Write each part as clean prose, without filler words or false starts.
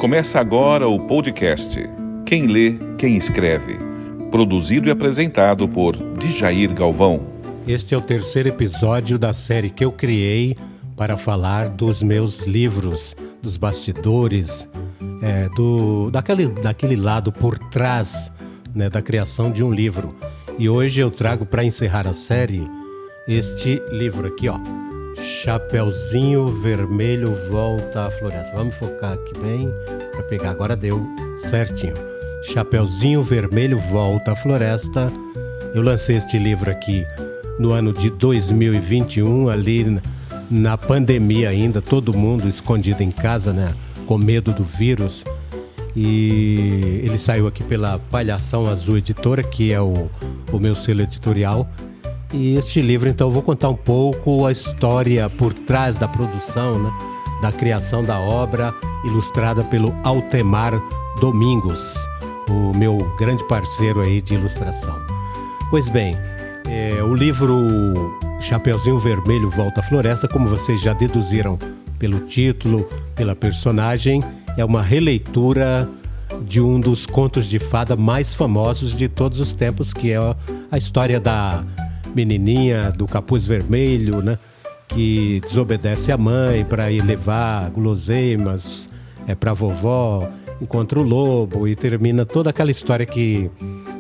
Começa agora o podcast Quem Lê, Quem Escreve, produzido e apresentado por Djair Galvão. Este é o terceiro episódio da série que eu criei para falar dos meus livros, dos bastidores, daquele lado por trás, né, da criação de um livro. E hoje eu trago para encerrar a série este livro aqui, ó. Chapeuzinho Vermelho Volta à Floresta. Vamos focar aqui bem para pegar. Agora deu certinho. Chapeuzinho Vermelho Volta à Floresta. Eu lancei este livro aqui no ano de 2021, ali na pandemia ainda, todo mundo escondido em casa, né, com medo do vírus. E ele saiu aqui pela Palhação Azul Editora, que é o meu selo editorial. E este livro, então, eu vou contar um pouco a história por trás da produção, né, da criação da obra, ilustrada pelo Altemar Domingos, o meu grande parceiro aí de ilustração. Pois bem, o livro Chapeuzinho Vermelho Volta à Floresta, como vocês já deduziram pelo título, pela personagem, é uma releitura de um dos contos de fada mais famosos de todos os tempos, que é a história da menininha do capuz vermelho, né, que desobedece a mãe para ir levar guloseimas para a vovó, encontra o lobo e termina toda aquela história que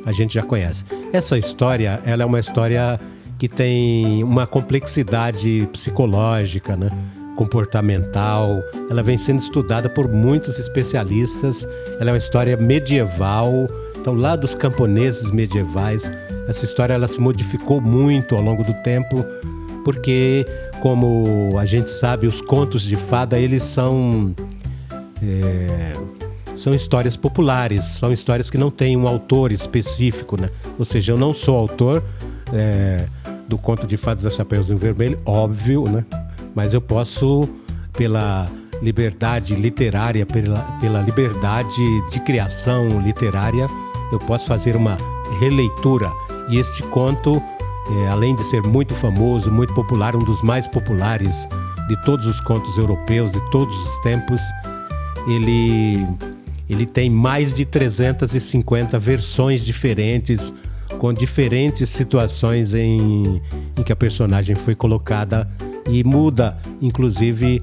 a gente já conhece. Essa história, ela é uma história que tem uma complexidade psicológica, né, comportamental. Ela vem sendo estudada por muitos especialistas. Ela é uma história medieval, então lá dos camponeses medievais. Essa história ela se modificou muito ao longo do tempo, porque, como a gente sabe, os contos de fada, eles são histórias populares, são histórias que não têm um autor específico, né? Ou seja, eu não sou autor do conto de fadas da Chapeuzinho Vermelho, óbvio, né? Mas eu posso, pela liberdade literária, pela liberdade de criação literária, eu posso fazer uma releitura. E este conto, além de ser muito famoso, muito popular, um dos mais populares de todos os contos europeus de todos os tempos, ele tem mais de 350 versões diferentes, com diferentes situações em que a personagem foi colocada, e muda, inclusive,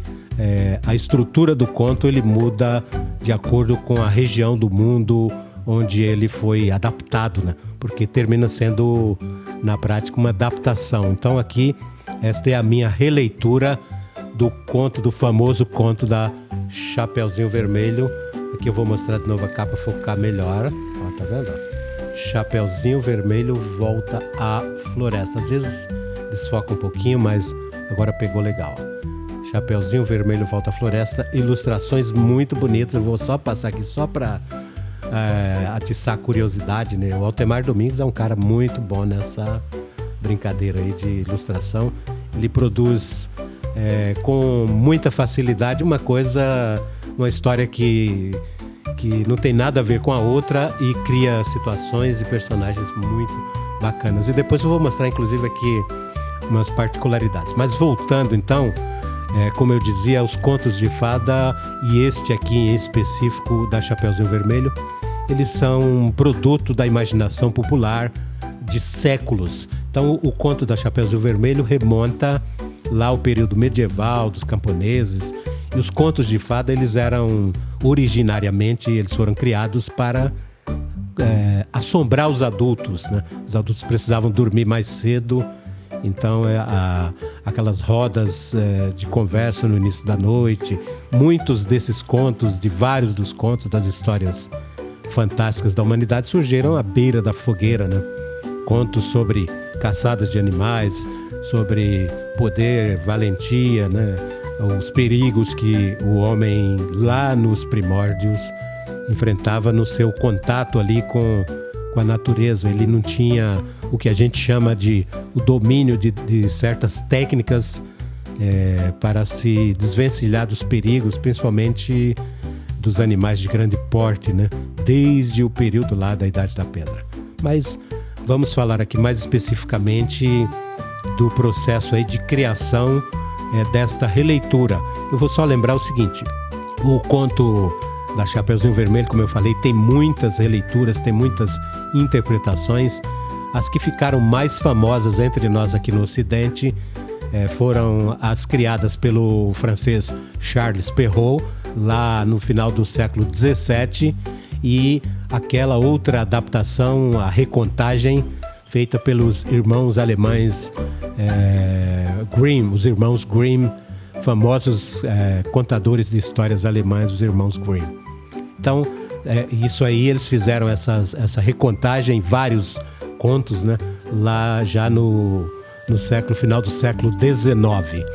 a estrutura do conto, ele muda de acordo com a região do mundo onde ele foi adaptado, né? Porque termina sendo, na prática, uma adaptação. Então aqui, esta é a minha releitura do famoso conto da Chapeuzinho Vermelho. Aqui eu vou mostrar de novo a capa, focar melhor. Ó, tá vendo? Chapeuzinho Vermelho Volta à Floresta. Às vezes desfoca um pouquinho, mas agora pegou legal. Chapeuzinho Vermelho Volta à Floresta. Ilustrações muito bonitas. Eu vou só passar aqui só para atiçar a curiosidade, né? O Altemar Domingos é um cara muito bom nessa brincadeira aí de ilustração. Ele produz com muita facilidade uma história que não tem nada a ver com a outra e cria situações e personagens muito bacanas. E depois eu vou mostrar, inclusive, aqui umas particularidades. Mas voltando, então, como eu dizia, os contos de fada, e este aqui em específico da Chapeuzinho Vermelho, eles são um produto da imaginação popular de séculos. Então o conto da Chapeuzinho Vermelho remonta lá ao período medieval dos camponeses, e os contos de fada, eles foram criados para assombrar os adultos, né? Os adultos precisavam dormir mais cedo. Então, aquelas rodas de conversa no início da noite, muitos desses contos, de vários dos contos das histórias fantásticas da humanidade, surgiram à beira da fogueira, né? Contos sobre caçadas de animais, sobre poder, valentia, né? Os perigos que o homem, lá nos primórdios, enfrentava no seu contato ali com a natureza. Ele não tinha o que a gente chama de o domínio de certas técnicas para se desvencilhar dos perigos, principalmente dos animais de grande porte, né? Desde o período lá da Idade da Pedra. Mas vamos falar aqui mais especificamente do processo aí de criação desta releitura. Eu vou só lembrar o seguinte: o conto da Chapeuzinho Vermelho, como eu falei, tem muitas releituras, tem muitas interpretações. As que ficaram mais famosas entre nós aqui no Ocidente foram as criadas pelo francês Charles Perrault, lá no final do século XVII, e aquela outra adaptação, a recontagem, feita pelos irmãos alemães Grimm, os irmãos Grimm, famosos contadores de histórias alemães, os irmãos Grimm. Então, isso aí, eles fizeram essa recontagem, vários contos, né, lá já no final do século XIX.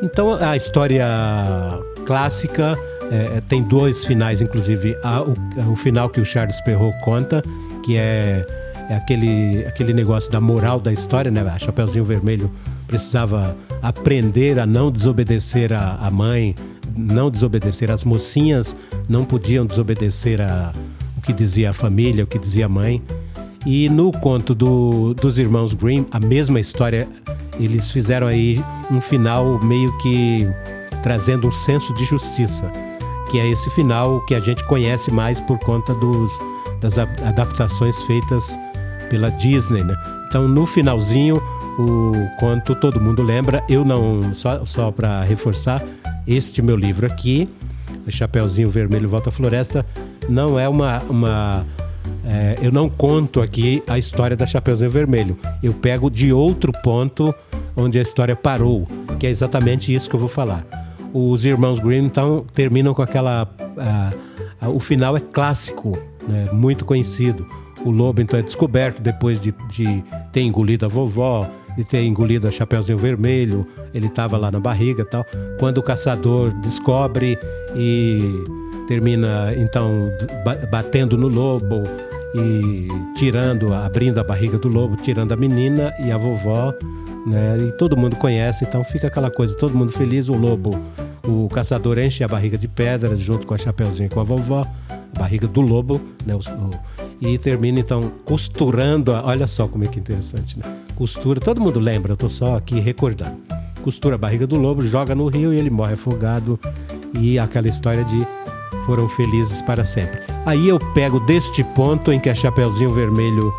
Então, a história clássica tem dois finais, inclusive. O final que o Charles Perrault conta, que é aquele negócio da moral da história, né? A Chapeuzinho Vermelho precisava aprender a não desobedecer a mãe, não desobedecer as mocinhas, não podiam desobedecer o que dizia a família, o que dizia a mãe. E no conto dos irmãos Grimm, a mesma história, eles fizeram aí um final meio que trazendo um senso de justiça, que é esse final que a gente conhece mais por conta das adaptações feitas pela Disney, né? Então, no finalzinho, o conto todo mundo lembra. Eu não, só para reforçar, este meu livro aqui, Chapeuzinho Vermelho Volta à Floresta, não é eu não conto aqui a história da Chapeuzinho Vermelho. Eu pego de outro ponto onde a história parou, que é exatamente isso que eu vou falar. Os irmãos Grimm, então, terminam com o final é clássico, né, muito conhecido. O lobo, então, é descoberto depois de ter engolido a vovó, de ter engolido a Chapeuzinho Vermelho. Ele estava lá na barriga e tal. Quando o caçador descobre e termina, então, batendo no lobo e abrindo a barriga do lobo, tirando a menina e a vovó, né? E todo mundo conhece, então fica aquela coisa, todo mundo feliz. O caçador enche a barriga de pedras junto com a Chapeuzinho e com a vovó, a barriga do lobo, né? E termina então costurando, olha só como é que interessante, né? Costura, todo mundo lembra, eu tô só aqui recordando. Costura a barriga do lobo, joga no rio e ele morre afogado, e aquela história de foram felizes para sempre. Aí eu pego deste ponto em que a Chapeuzinho Vermelho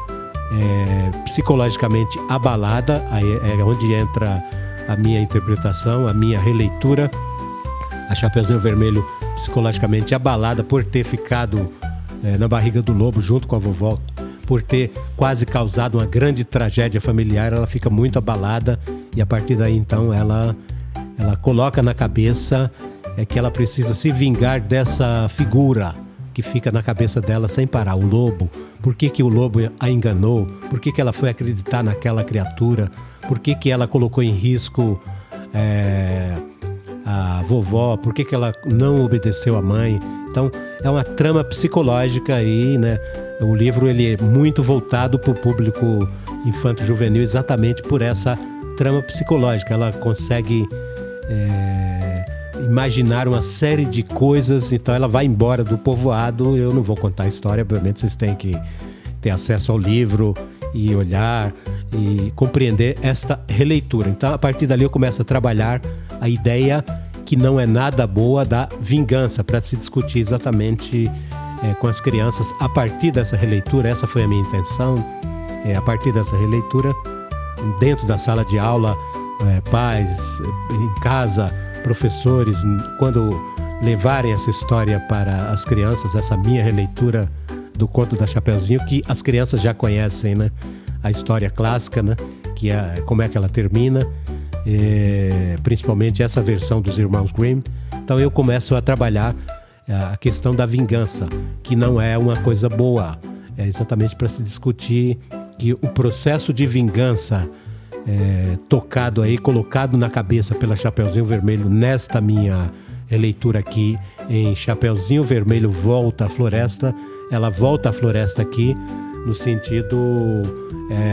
psicologicamente abalada, aí é onde entra a minha interpretação, a minha releitura. A Chapeuzinho Vermelho psicologicamente abalada por ter ficado na barriga do lobo junto com a vovó, por ter quase causado uma grande tragédia familiar. Ela fica muito abalada e a partir daí então ela coloca na cabeça que ela precisa se vingar dessa figura que fica na cabeça dela sem parar, o lobo. Por que o lobo a enganou? Por que ela foi acreditar naquela criatura? Por que ela colocou em risco a vovó? Por que ela não obedeceu a mãe? Então, é uma trama psicológica aí, né? O livro ele é muito voltado para o público infanto-juvenil exatamente por essa trama psicológica. Ela consegue imaginar uma série de coisas, então ela vai embora do povoado. Eu não vou contar a história, obviamente vocês têm que ter acesso ao livro e olhar e compreender esta releitura. Então, a partir dali eu começo a trabalhar a ideia que não é nada boa da vingança, para se discutir exatamente com as crianças a partir dessa releitura. Essa foi a minha intenção, a partir dessa releitura, dentro da sala de aula, pais, em casa, professores, quando levarem essa história para as crianças, essa minha releitura do conto da Chapeuzinho, que as crianças já conhecem, né? A história clássica, né? Que é como é que ela termina, principalmente essa versão dos irmãos Grimm. Então eu começo a trabalhar a questão da vingança, que não é uma coisa boa. É exatamente para se discutir que o processo de vingança tocado aí, colocado na cabeça pela Chapeuzinho Vermelho nesta minha releitura aqui em Chapeuzinho Vermelho Volta à Floresta. Ela volta à floresta aqui no sentido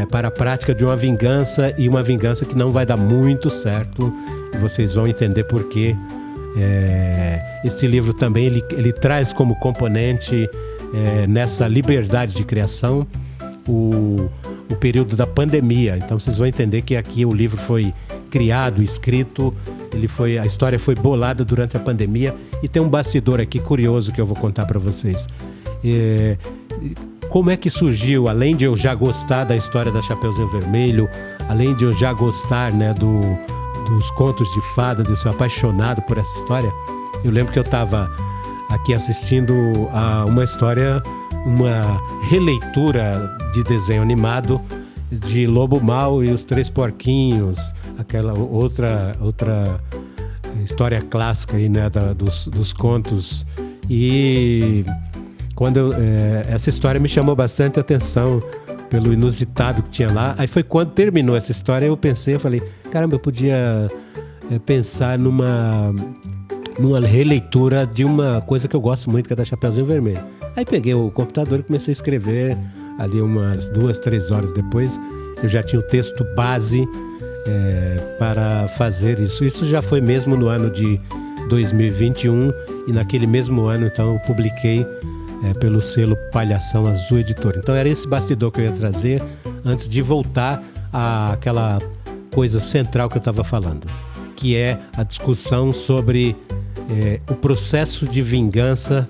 para a prática de uma vingança, e uma vingança que não vai dar muito certo, e vocês vão entender por quê. Este livro também ele traz como componente nessa liberdade de criação o período da pandemia. Então vocês vão entender que aqui o livro foi criado, escrito A história foi bolada durante a pandemia e tem um bastidor aqui curioso que eu vou contar para vocês. Como é que surgiu, além de eu já gostar da história da Chapeuzinho Vermelho, além de eu já gostar, né, dos contos de fada, de eu ser apaixonado por essa história, eu lembro que eu estava aqui assistindo a uma história, uma releitura de desenho animado de Lobo Mau e os Três Porquinhos, aquela outra história clássica aí, né, dos contos. E essa história me chamou bastante atenção pelo inusitado que tinha lá. Aí foi quando terminou essa história, eu falei, caramba, eu podia pensar numa releitura de uma coisa que eu gosto muito, que é da Chapeuzinho Vermelho. Aí peguei o computador e comecei a escrever. Ali umas 2-3 horas depois, eu já tinha o texto base para fazer isso. Isso já foi mesmo no ano de 2021, e naquele mesmo ano, então, eu publiquei pelo selo Palhação Azul Editora. Então era esse bastidor que eu ia trazer antes de voltar àquela coisa central que eu estava falando, que é a discussão sobre o processo de vingança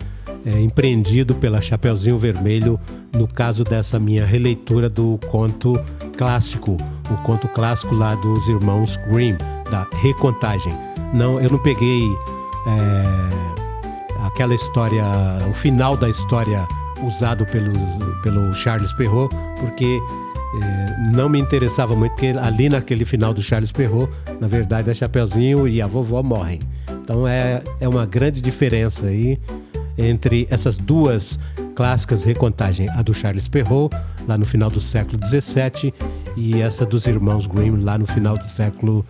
empreendido pela Chapeuzinho Vermelho, no caso dessa minha releitura do conto clássico, o conto clássico lá dos irmãos Grimm, da Recontagem. Não, eu não peguei aquela história, o final da história usado pelo Charles Perrault, porque não me interessava muito, porque ali naquele final do Charles Perrault, na verdade, a Chapeuzinho e a vovó morrem. Então é uma grande diferença aí entre essas duas clássicas Recontagem, a do Charles Perrault, lá no final do século XVII, e essa dos irmãos Grimm, lá no final do século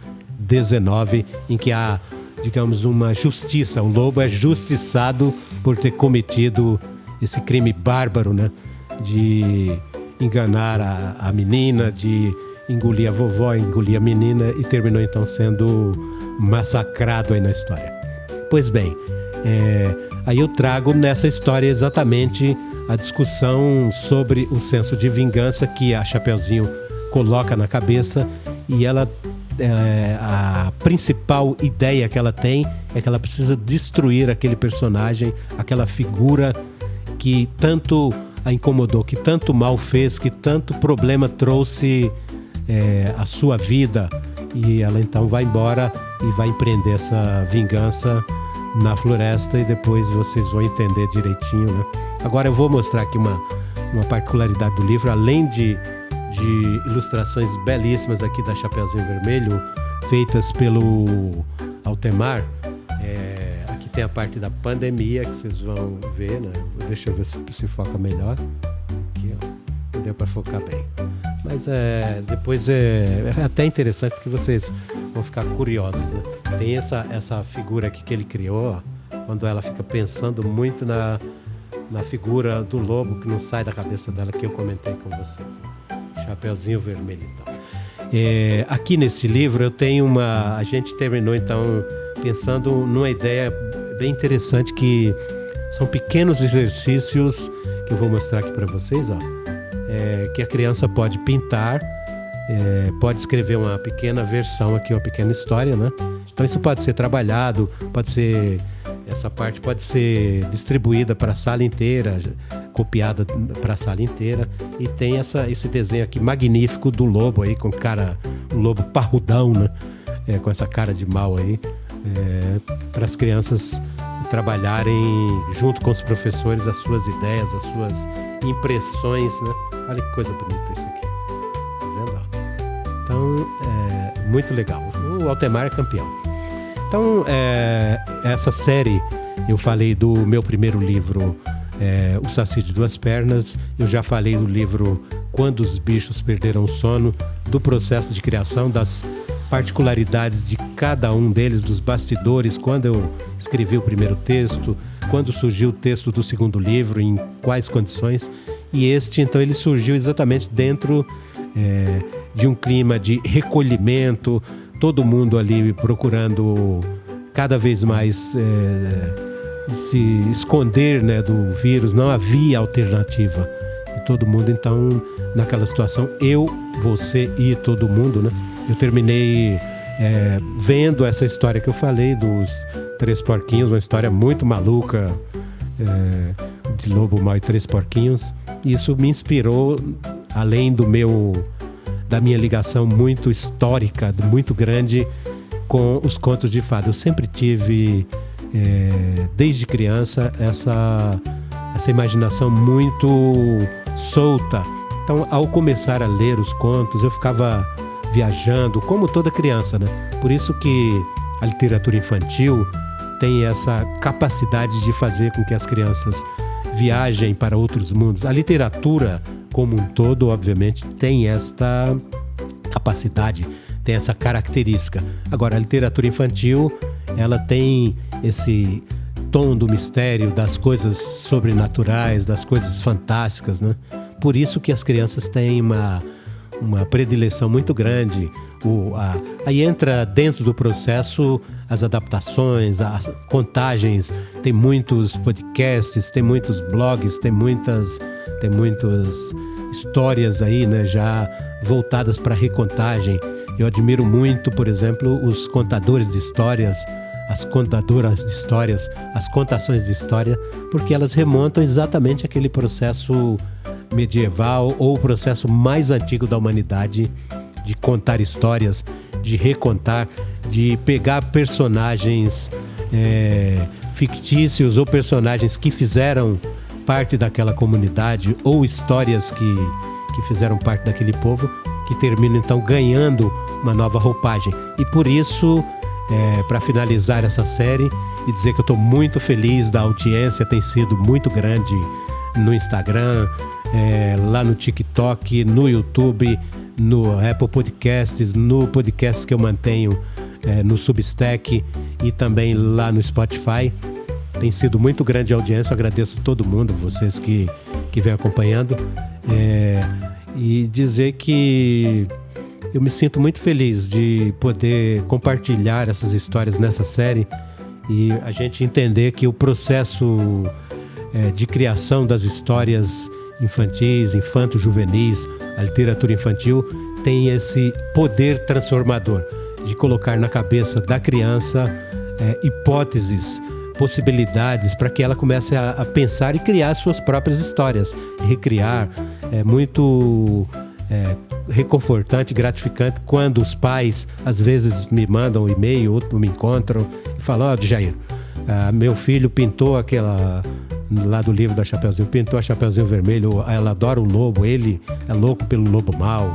XIX, em que há, digamos, uma justiça. O lobo é justiçado por ter cometido esse crime bárbaro, né, de enganar a menina, de engolir a vovó, engolir a menina, e terminou então sendo massacrado aí na história. Pois bem, aí eu trago nessa história exatamente a discussão sobre o senso de vingança que a Chapeuzinho coloca na cabeça, e ela, a principal ideia que ela tem é que ela precisa destruir aquele personagem, aquela figura que tanto a incomodou, que tanto mal fez, que tanto problema trouxe à sua vida, e ela então vai embora e vai empreender essa vingança na floresta, e depois vocês vão entender direitinho, né? Agora eu vou mostrar aqui uma particularidade do livro, além de ilustrações belíssimas aqui da Chapeuzinho Vermelho, feitas pelo Altemar. Aqui tem a parte da pandemia que vocês vão ver, né? Deixa eu ver se foca melhor. Aqui, ó. Não deu para focar bem. Mas depois é até interessante, porque vocês vão ficar curiosos, né? Tem essa figura aqui que ele criou, ó, quando ela fica pensando muito na figura do lobo que não sai da cabeça dela, que eu comentei com vocês. Chapeuzinho Vermelho, então. Aqui nesse livro eu tenho a gente terminou então pensando numa ideia bem interessante, que são pequenos exercícios que eu vou mostrar aqui para vocês, ó. Que a criança pode pintar, pode escrever uma pequena versão aqui, uma pequena história, né? Então isso pode ser trabalhado, essa parte pode ser distribuída para a sala inteira, copiada para a sala inteira. E tem esse desenho aqui magnífico do lobo aí, com um lobo parrudão, né? Com essa cara de mal aí, para as crianças trabalharem junto com os professores as suas ideias, as suas impressões, né? Olha que coisa bonita isso aqui, tá vendo? Então, muito legal. O Altemar é campeão. Então, essa série, eu falei do meu primeiro livro, O Saci de Duas Pernas. Eu já falei do livro Quando os Bichos Perderam o Sono, do processo de criação, das particularidades de cada um deles, dos bastidores, quando eu escrevi o primeiro texto, quando surgiu o texto do segundo livro, em quais condições. E então, ele surgiu exatamente dentro de um clima de recolhimento, todo mundo ali procurando cada vez mais se esconder, né, do vírus. Não havia alternativa. E todo mundo, então, naquela situação, eu, você e todo mundo, né? Eu terminei vendo essa história que eu falei dos 3 porquinhos, uma história muito maluca, de Lobo Mau e 3 porquinhos. Isso me inspirou, além da minha ligação muito histórica, muito grande com os contos de fada. Eu sempre tive, desde criança, essa imaginação muito solta. Então, ao começar a ler os contos, eu ficava viajando, como toda criança, né? Por isso que a literatura infantil tem essa capacidade de fazer com que as crianças viajem para outros mundos. A literatura, como um todo, obviamente, tem esta capacidade, tem essa característica. Agora, a literatura infantil, ela tem esse tom do mistério, das coisas sobrenaturais, das coisas fantásticas, né? Por isso que as crianças têm uma predileção muito grande. Aí entra dentro do processo as adaptações, as contagens. Tem muitos podcasts, tem muitos blogs, tem muitas histórias aí, né, já voltadas para recontagem. Eu admiro muito, por exemplo, os contadores de histórias, as contadoras de histórias, as contações de história, porque elas remontam exatamente aquele processo medieval ou o processo mais antigo da humanidade de contar histórias, de recontar, de pegar personagens fictícios ou personagens que fizeram parte daquela comunidade ou histórias que fizeram parte daquele povo, que terminam então ganhando uma nova roupagem. E por isso, para finalizar essa série e dizer que eu estou muito feliz da audiência, tem sido muito grande no Instagram, lá no TikTok, no YouTube, no Apple Podcasts, no podcast que eu mantenho no Substack e também lá no Spotify. Tem sido muito grande a audiência, eu agradeço a todo mundo, vocês que vêm acompanhando, e dizer que eu me sinto muito feliz de poder compartilhar essas histórias nessa série e a gente entender que o processo de criação das histórias infantis, infanto-juvenis, a literatura infantil tem esse poder transformador de colocar na cabeça da criança hipóteses, possibilidades para que ela comece a pensar e criar suas próprias histórias, recriar. É muito reconfortante, gratificante quando os pais às vezes me mandam um e-mail ou me encontram e falam: ó, Jair, meu filho pintou aquela, lá do livro da Chapeuzinho, pintou a Chapeuzinho Vermelho, ela adora o lobo, ele é louco pelo lobo mau.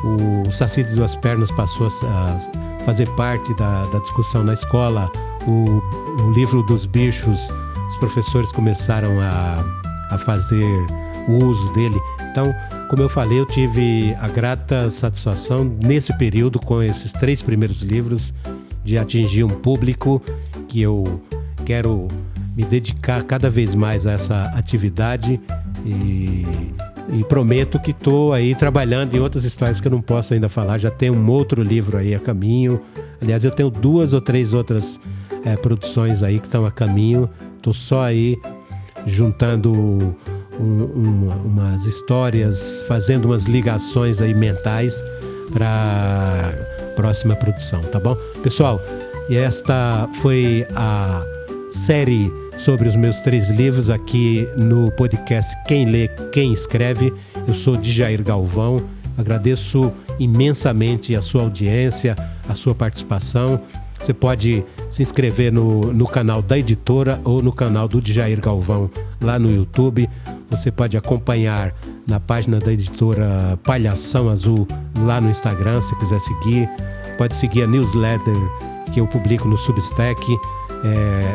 O Saci de Duas Pernas passou a fazer parte da discussão na escola. O livro dos bichos, os professores começaram a fazer o uso dele. Então, como eu falei, eu tive a grata satisfação nesse período, com esses 3 primeiros livros, de atingir um público que eu quero me dedicar cada vez mais a essa atividade e prometo que estou aí trabalhando em outras histórias que eu não posso ainda falar. Já tem um outro livro aí a caminho. Aliás, eu tenho 2 ou 3 outras produções aí que estão a caminho. Estou só aí juntando umas histórias, fazendo umas ligações aí mentais para próxima produção, tá bom? Pessoal, e esta foi a série sobre os meus 3 livros aqui no podcast Quem Lê, Quem Escreve. Eu sou Djair Galvão, agradeço imensamente a sua audiência, a sua participação. Você pode se inscrever no canal da editora ou no canal do Djair Galvão lá no YouTube. Você pode acompanhar na página da editora Palhação Azul lá no Instagram, se quiser seguir. Pode seguir a newsletter que eu publico no Substack,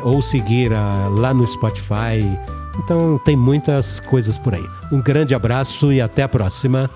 ou seguir lá no Spotify. Então tem muitas coisas por aí. Um grande abraço e até a próxima.